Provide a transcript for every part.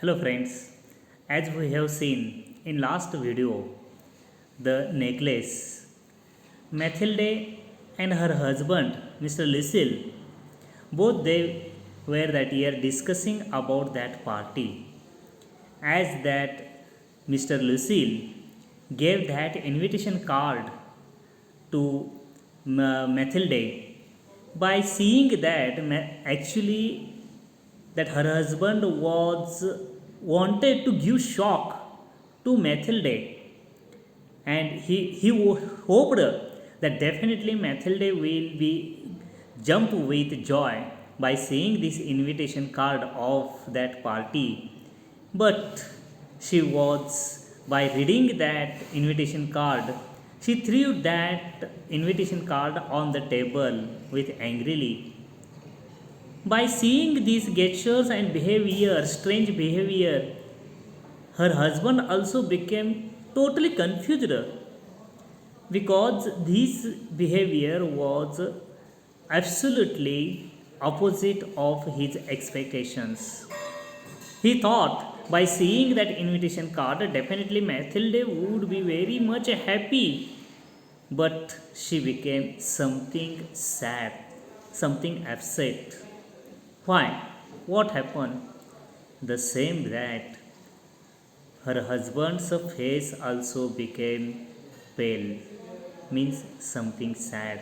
Hello friends, as we have seen in last video, the necklace, Mathilde and her husband, Mr. Lucille, both they were that year discussing about that party. As that Mr. Lucille gave that invitation card to Mathilde by seeing that actually that her husband was wanted to give shock to Mathilde, and hoped that definitely Mathilde will be jump with joy by seeing this invitation card of that party. But she was, by reading that invitation card, she threw that invitation card on the table with angrily. By seeing these gestures and behavior, strange behavior, her husband also became totally confused because this behavior was absolutely opposite of his expectations. He thought by seeing that invitation card, definitely Mathilde would be very much happy, but she became something sad, something upset. Why? What happened? The same that her husband's face also became pale, means something sad.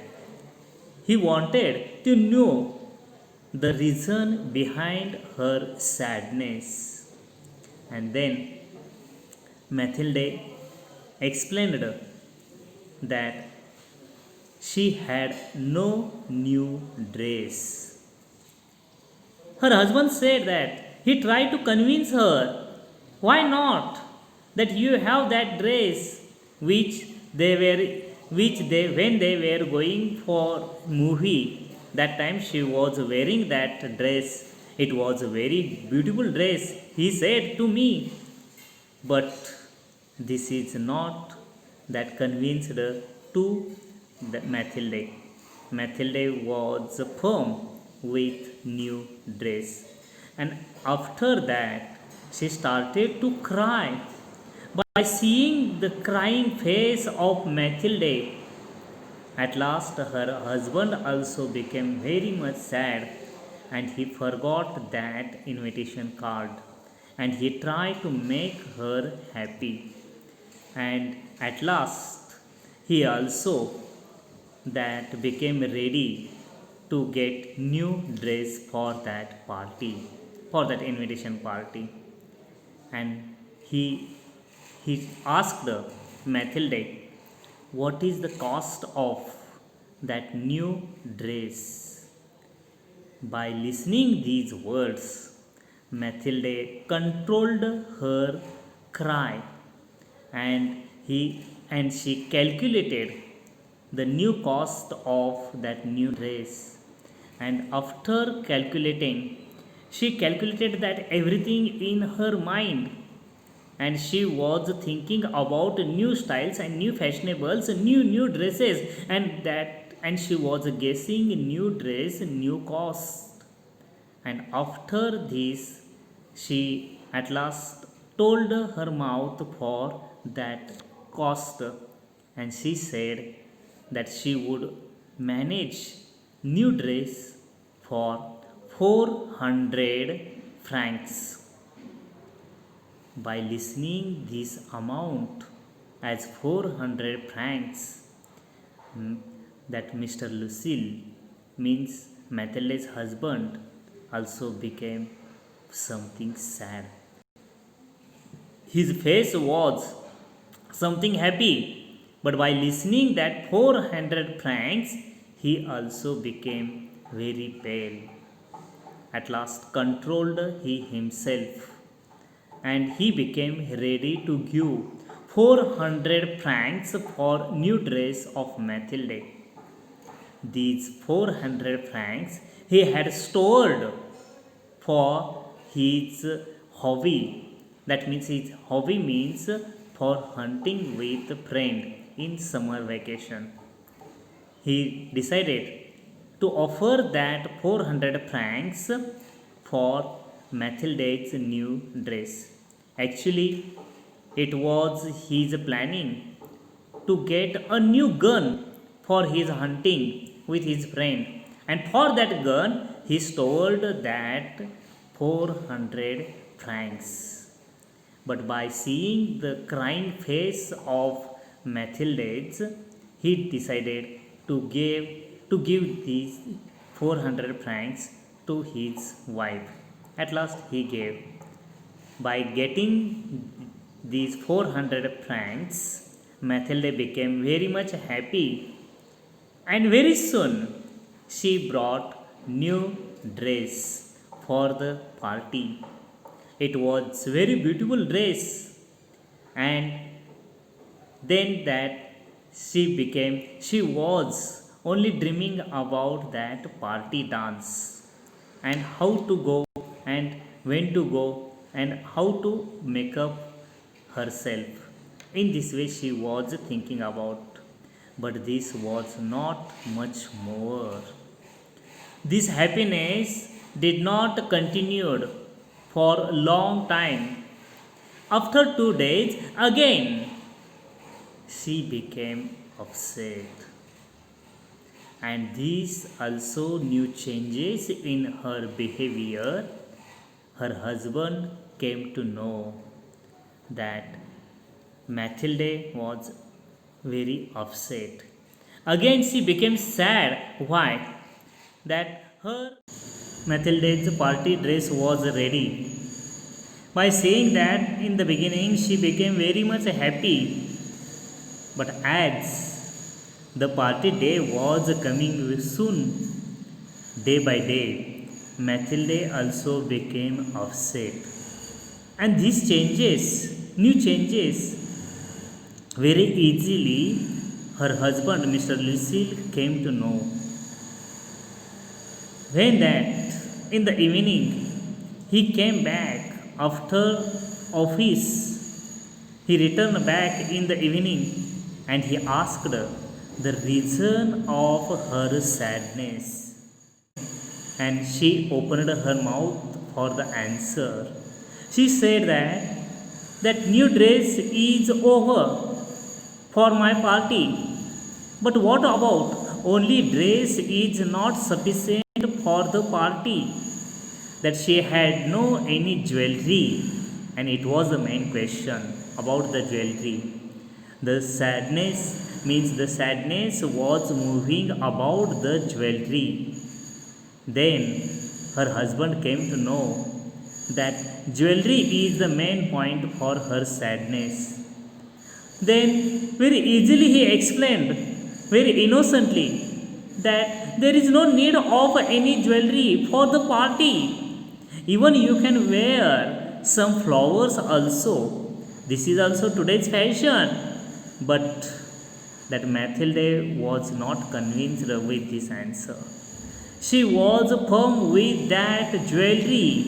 He wanted to know the reason behind her sadness. And then Mathilde explained that she had no new dress. Her husband said that he tried to convince her, why not? That you have that dress which they were which they when they were going for movie, that time she was wearing that dress. It was a very beautiful dress, he said to me. But this is not that convinced to the Mathilde. Mathilde was firm with new dress. And after that, she started to cry. By seeing the crying face of Mathilde, at last her husband also became very much sad, and he forgot that invitation card, and he tried to make her happy. And at last he also that became ready to get new dress for that party, for that invitation party. And he he asked Mathilde, what is the cost of that new dress? By listening these words, Mathilde controlled her cry, and he and she calculated the new cost of that new dress. And after calculating, she calculated that everything in her mind, and she was thinking about new styles and new fashionables, new dresses, and she was guessing new dress, new cost. And after this, she at last told her mouth for that cost, and she said that she would manage new dress for 400 francs. By listening this amount as 400 francs, mm, that Mr. Lucille, means Mathilde's husband, also became something sad. His face was something happy, but by listening that 400 francs, he also became very pale. At last controlled he himself, and he became ready to give 400 francs for new dress of Mathilde. These 400 francs he had stored for his hobby. That means his hobby means for hunting with friend in summer vacation. He decided to offer that 400 francs for Mathilde's new dress. Actually, it was his planning to get a new gun for his hunting with his friend, and for that gun he stole that 400 francs. But by seeing the crying face of Mathilde, he decided to give these 400 francs to his wife. At last he gave. By getting these 400 francs, Mathilde became very much happy, and very soon she brought new dress for the party. It was very beautiful dress, and then that she was only dreaming about that party dance, and how to go, and when to go, and how to make up herself. In this way she was thinking about. But this was not much more. This happiness did not continued for a long time. After 2 days, again she became upset. And these also new changes in her behavior. Her husband came to know that Mathilde was very upset. Again she became sad. Why? That her Mathilde's party dress was ready. By saying that, in the beginning she became very much happy. But as the party day was coming soon, day by day, Mathilde also became upset. And these changes, new changes, very easily her husband, Mr. Lucille, came to know. When that in the evening he came back after office, he returned back in the evening, and he asked the reason of her sadness. And she opened her mouth for the answer. She said that new dress is over for my party. But what about only dress is not sufficient for the party? That she had no any jewelry, and it was the main question about the jewelry. The sadness means the sadness was moving about the jewelry. Then her husband came to know that jewelry is the main point for her sadness. Then very easily he explained, very innocently, that there is no need of any jewelry for the party. Even you can wear some flowers also. This is also today's fashion. But that Mathilde was not convinced with this answer. She was firm with that jewelry,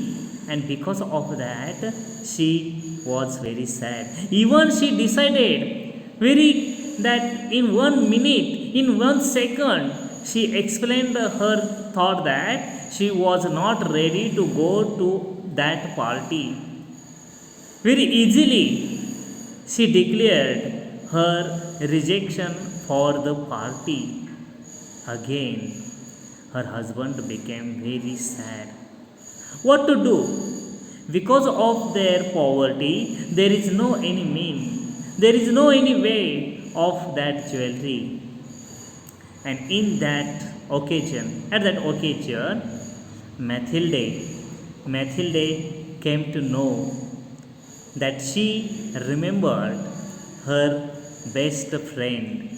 and because of that she was very sad. Even she decided very that in 1 minute, in 1 second, she explained her thought that she was not ready to go to that party. Very easily she declared her rejection for the party. Again her husband became very sad. What to do? Because of their poverty, there is no any mean, there is no any way of that jewelry. And in that occasion, at that occasion, Mathilde came to know that she remembered her best friend,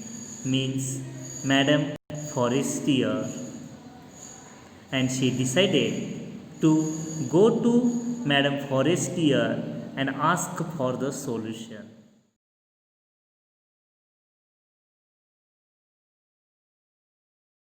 means Madame Forestier, and she decided to go to Madame Forestier and ask for the solution.